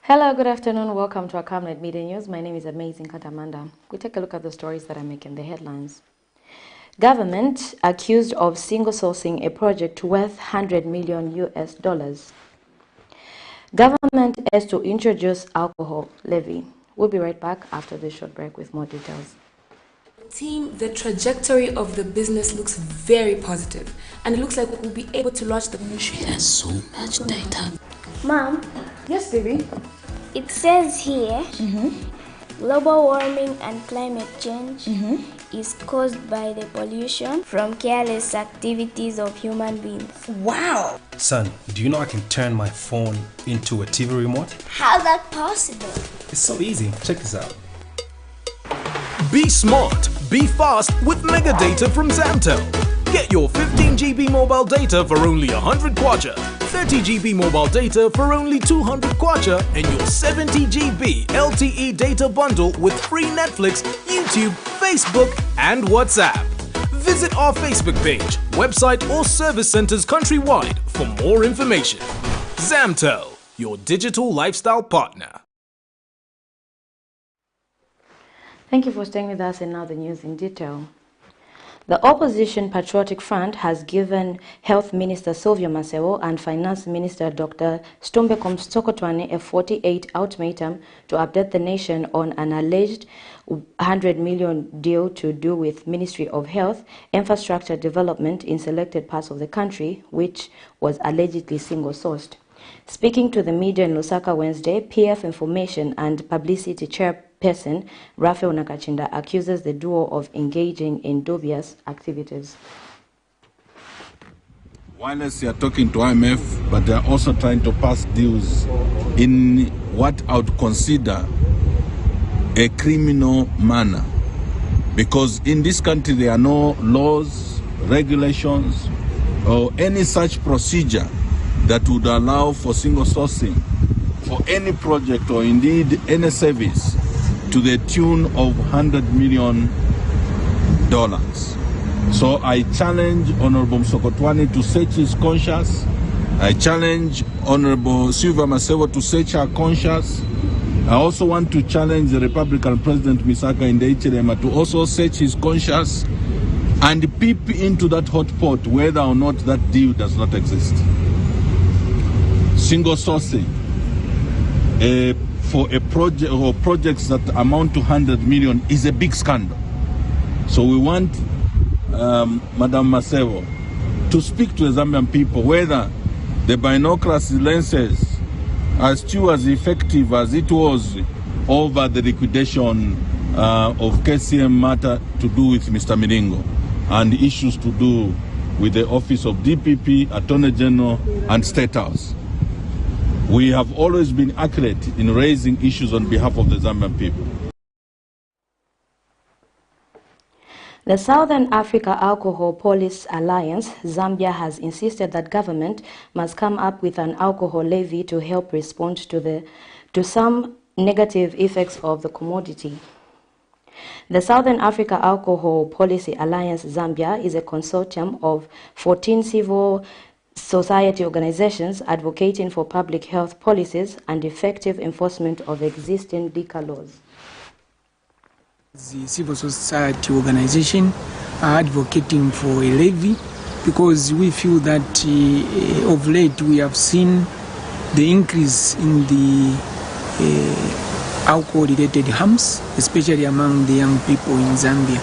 Hello, good afternoon. Welcome to our Camnet Midday News. My name is Amazing Katamanda. We take a look at the stories that are making the headlines. Government accused of single sourcing a project worth $100 million US. Government is to introduce alcohol levy. We'll be right back after this short break with more details. Team, the trajectory of the business looks very positive, and it looks like we'll be able to launch the She has so much data. Mom? Yes, baby? It says here, global warming and climate change is caused by the pollution from careless activities of human beings. Wow! Son, do you know I can turn my phone into a TV remote? How's that possible? It's so easy. Check this out. Be smart, be fast with mega data from Zamtel. Get your 15 GB mobile data for only 100 kwacha, 30 GB mobile data for only 200 kwacha, and your 70 GB LTE data bundle with free Netflix, YouTube, Facebook, and WhatsApp. Visit our Facebook page, website, or service centers countrywide for more information. Zamtel, your digital lifestyle partner. Thank you for staying with us, and now the news in detail. The Opposition Patriotic Front has given Health Minister Sylvia Masewo and Finance Minister Dr. Stumbekom Sokotwane a 48 ultimatum to update the nation on an alleged $100 million deal to do with Ministry of Health infrastructure development in selected parts of the country, which was allegedly single-sourced. Speaking to the media in Lusaka Wednesday, PF Information and Publicity Chairperson Raphael Nakachinda accuses the duo of engaging in dubious activities. Wireless, they are talking to IMF, but they are also trying to pass deals in what I would consider a criminal manner. Because in this country there are no laws, regulations, or any such procedure that would allow for single sourcing for any project or indeed any service to the tune of $100 million. So I challenge Honorable Msokotwane to search his conscience. I challenge Honorable Sylvia Masewo to search her conscience. I also want to challenge the Republican President Misaka Ndeichilema to also search his conscience and peep into that hot pot whether or not that deal does not exist. Single sourcing for a project or projects that amount to 100 million is a big scandal. So we want Madam Masewo to speak to the Zambian people whether the binoculars lenses are still as effective as it was over the liquidation of KCM matter to do with Mr. Miringo and issues to do with the office of DPP, Attorney General, and State House. We have always been accurate in raising issues on behalf of the Zambian people. The Southern Africa Alcohol Policy Alliance, Zambia, has insisted that government must come up with an alcohol levy to help respond to some negative effects of the commodity. The Southern Africa Alcohol Policy Alliance, Zambia, is a consortium of 14 civil society organizations advocating for public health policies and effective enforcement of existing liquor laws. The civil society organization are advocating for a levy because we feel that of late we have seen the increase in the alcohol-related harms, especially among the young people in Zambia.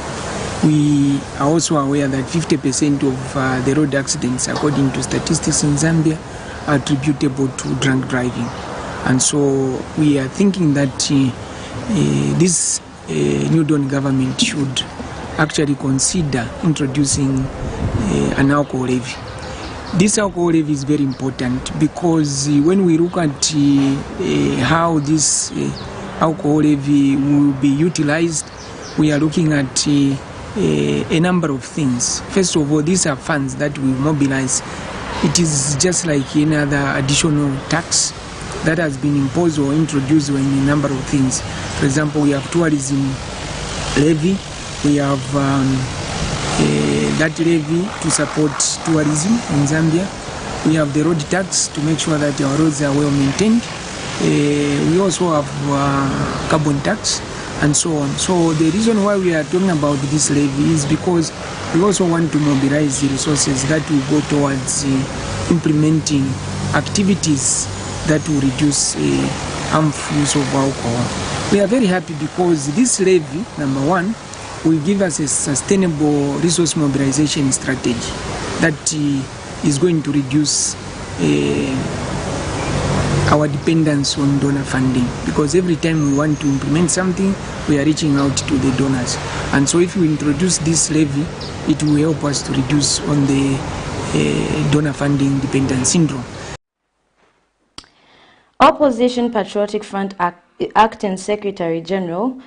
We are also aware that 50% of the road accidents, according to statistics in Zambia, are attributable to drunk driving. And so we are thinking that this New Dawn government should actually consider introducing an alcohol levy. This alcohol levy is very important because when we look at how this alcohol levy will be utilized, we are looking at a number of things. First of all, these are funds that we mobilize. It is just like any other additional tax that has been imposed or introduced in a number of things. For example, we have tourism levy. We have that levy to support tourism in Zambia. We have the road tax to make sure that our roads are well maintained. We also have carbon tax and so on. So the reason why we are talking about this levy is because we also want to mobilize the resources that will go towards implementing activities that will reduce harmful use of alcohol. We are very happy because this levy, number one, will give us a sustainable resource mobilization strategy that is going to reduce our dependence on donor funding, because every time we want to implement something, we are reaching out to the donors. And so if we introduce this levy, it will help us to reduce on the donor funding dependence syndrome. Opposition Patriotic Front Acting Secretary General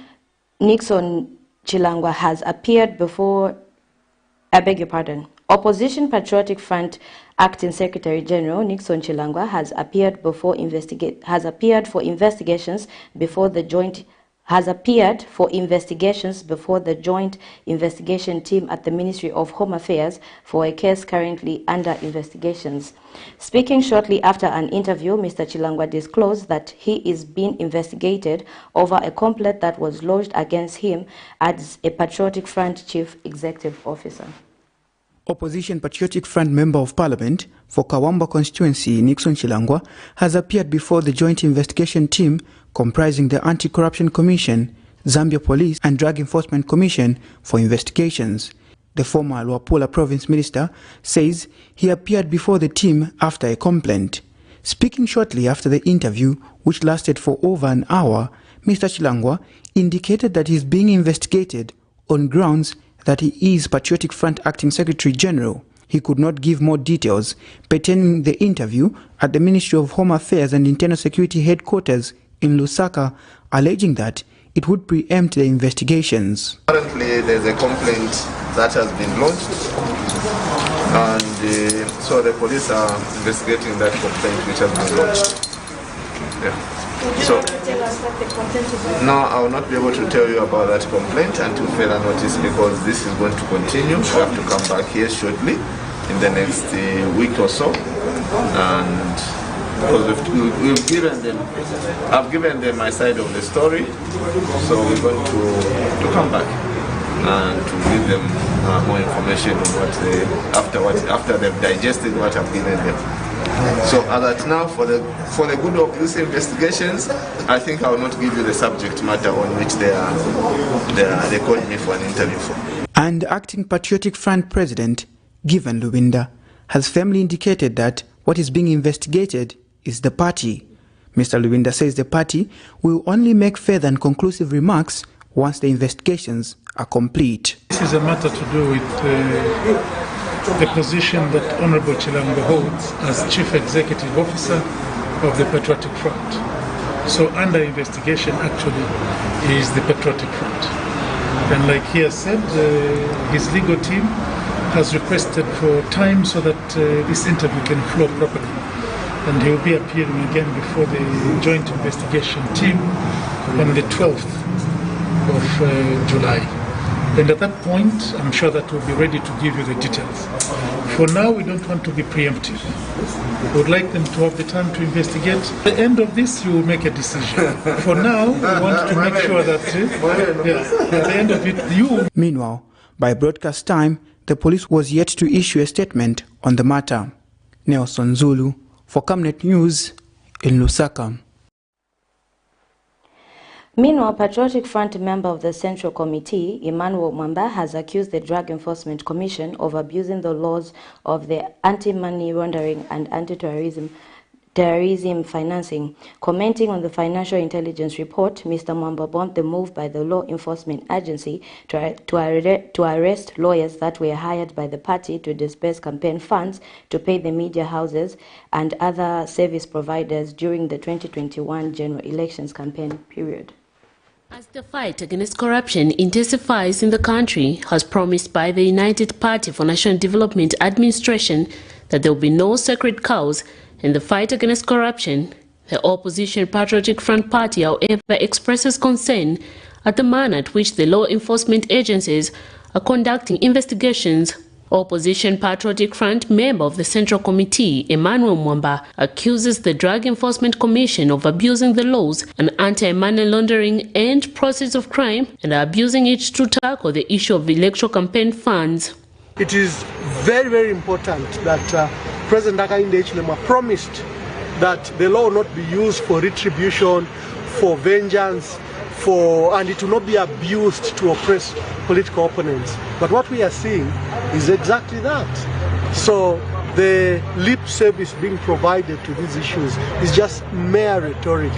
Nixon Chilangwa has appeared before, Opposition Patriotic Front Acting Secretary General Nixon Chilangwa has appeared for investigations before the joint investigation team at the Ministry of Home Affairs for a case currently under investigations. Speaking shortly after an interview, Mr. Chilangwa disclosed that he is being investigated over a complaint that was lodged against him as a Patriotic Front Chief Executive Officer. Opposition Patriotic Front Member of Parliament for Kawamba constituency Nixon Chilangwa has appeared before the joint investigation team comprising the Anti-Corruption Commission, Zambia Police and Drug Enforcement Commission for investigations. The former Luapula Province Minister says he appeared before the team after a complaint. Speaking shortly after the interview, which lasted for over an hour, Mr. Chilangwa indicated that he is being investigated on grounds that he is Patriotic Front Acting Secretary General. He could not give more details pertaining the interview at the Ministry of Home Affairs and Internal Security Headquarters in Lusaka, alleging that it would preempt the investigations. Currently, there's a complaint that has been lodged, and so the police are investigating that complaint which has been lodged. Yeah. So, no, I will not be able to tell you about that complaint until further notice, because this is going to continue. We have to come back here shortly in the next week or so, and because we've given them, I've given them my side of the story, so we're going to come back and to give them more information on what after they've digested what I've given them. So as at now, for the good of these investigations, I think I will not give you the subject matter on which they called me for an interview for. And Acting Patriotic Front President Given Lubinda has firmly indicated that what is being investigated is the party. Mr. Lubinda says the party will only make further and conclusive remarks once the investigations are complete. This is a matter to do with the position that Honorable Chilangwa holds as Chief Executive Officer of the Patriotic Front. So under investigation actually is the Patriotic Front. And like he has said, his legal team has requested for time so that this interview can flow properly. And he will be appearing again before the joint investigation team on the 12th of July. And at that point, I'm sure that we'll be ready to give you the details. For now, we don't want to be preemptive. We would like them to have the time to investigate. At the end of this, you will make a decision. For now, we want to make sure that at the end of it, you... Meanwhile, by broadcast time, the police was yet to issue a statement on the matter. Nelson Zulu for Camnet News in Lusaka. Meanwhile, Patriotic Front member of the Central Committee, Emmanuel Mwamba, has accused the Drug Enforcement Commission of abusing the laws of the anti-money laundering and anti-terrorism financing. Commenting on the financial intelligence report, Mr. Mwamba blamed the move by the law enforcement agency to arrest lawyers that were hired by the party to disperse campaign funds to pay the media houses and other service providers during the 2021 general elections campaign period. As the fight against corruption intensifies in the country, as promised by the United Party for National Development administration that there will be no sacred cows in the fight against corruption, the opposition Patriotic Front Party, however, expresses concern at the manner at which the law enforcement agencies are conducting investigations Opposition Patriotic Front member of the Central Committee, Emmanuel Mwamba, accuses the Drug Enforcement Commission of abusing the laws and anti-money laundering and proceeds of crime and abusing it to tackle the issue of electoral campaign funds. It is very, very important that President Hakainde Hichilema promised that the law will not be used for retribution, for vengeance, and it will not be abused to oppress political opponents. But what we are seeing is exactly that. So the lip service being provided to these issues is just mere rhetoric.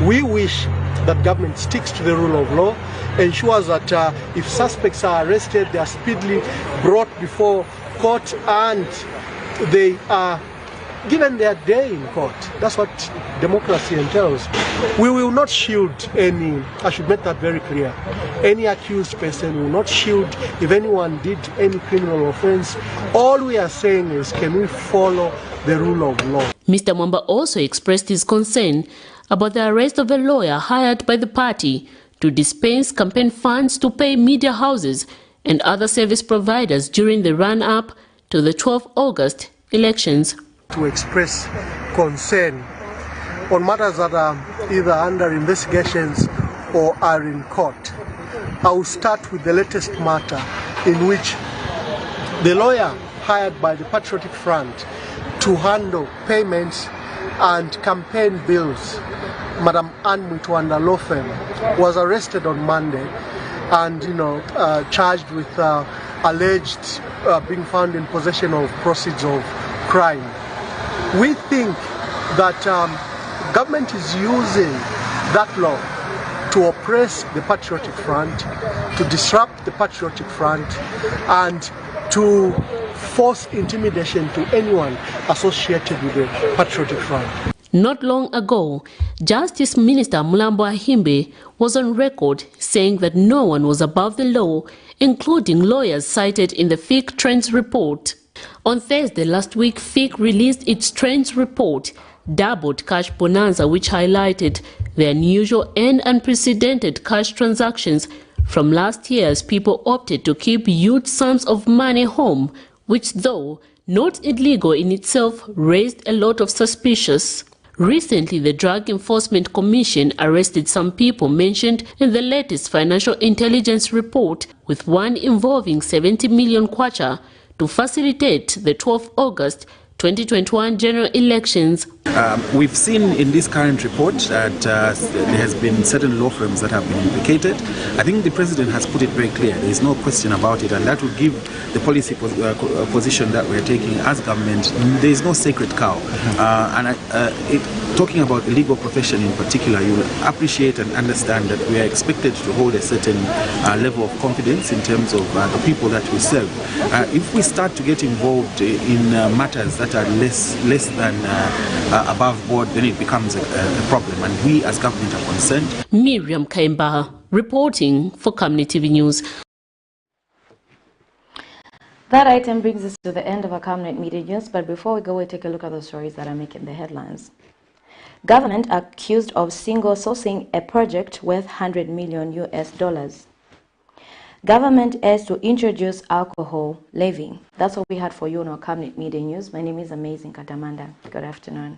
We wish that government sticks to the rule of law, ensures that if suspects are arrested, they are speedily brought before court and they are given their day in court. That's what democracy entails. We will not shield any, I should make that very clear, any accused person will not shield if anyone did any criminal offense. All we are saying is, can we follow the rule of law? Mr. Mwamba also expressed his concern about the arrest of a lawyer hired by the party to dispense campaign funds to pay media houses and other service providers during the run-up to the 12th August elections. To express concern on matters that are either under investigations or are in court. I will start with the latest matter in which the lawyer hired by the Patriotic Front to handle payments and campaign bills, Madam Anne Mwitwanda law firm, was arrested on Monday and charged with alleged being found in possession of proceeds of crime. We think that government is using that law to oppress the Patriotic Front, to disrupt the Patriotic Front, and to force intimidation to anyone associated with the Patriotic Front. Not long ago, Justice Minister Mulambo Ahimbe was on record saying that no one was above the law, including lawyers cited in the FIC Trends report. On Thursday last week, FIC released its Trends report, dubbed Cash Bonanza, which highlighted the unusual and unprecedented cash transactions from last year as people opted to keep huge sums of money home, which, though not illegal in itself, raised a lot of suspicions. Recently, the Drug Enforcement Commission arrested some people mentioned in the latest financial intelligence report, with one involving 70 million kwacha to facilitate the 12th August 2021 general elections. We've seen in this current report that there has been certain law firms that have been implicated. I think the President has put it very clear. There is no question about it, and that would give the policy position that we're taking as government. There is no sacred cow. Talking about the legal profession in particular, you will appreciate and understand that we are expected to hold a certain level of confidence in terms of the people that we serve. If we start to get involved in matters that are less than above board, then it becomes a problem, and we as government are concerned. Miriam Kaimba reporting for Camnet TV News. That item brings us to the end of our Camnet Media News, but before we go, we'll take a look at the stories that are making the headlines. Government accused of single sourcing a project worth $100 million US. Government is to introduce alcohol levy. That's what we had for you on our Camnet Media News. My name is Amazing Katamanda. Good afternoon.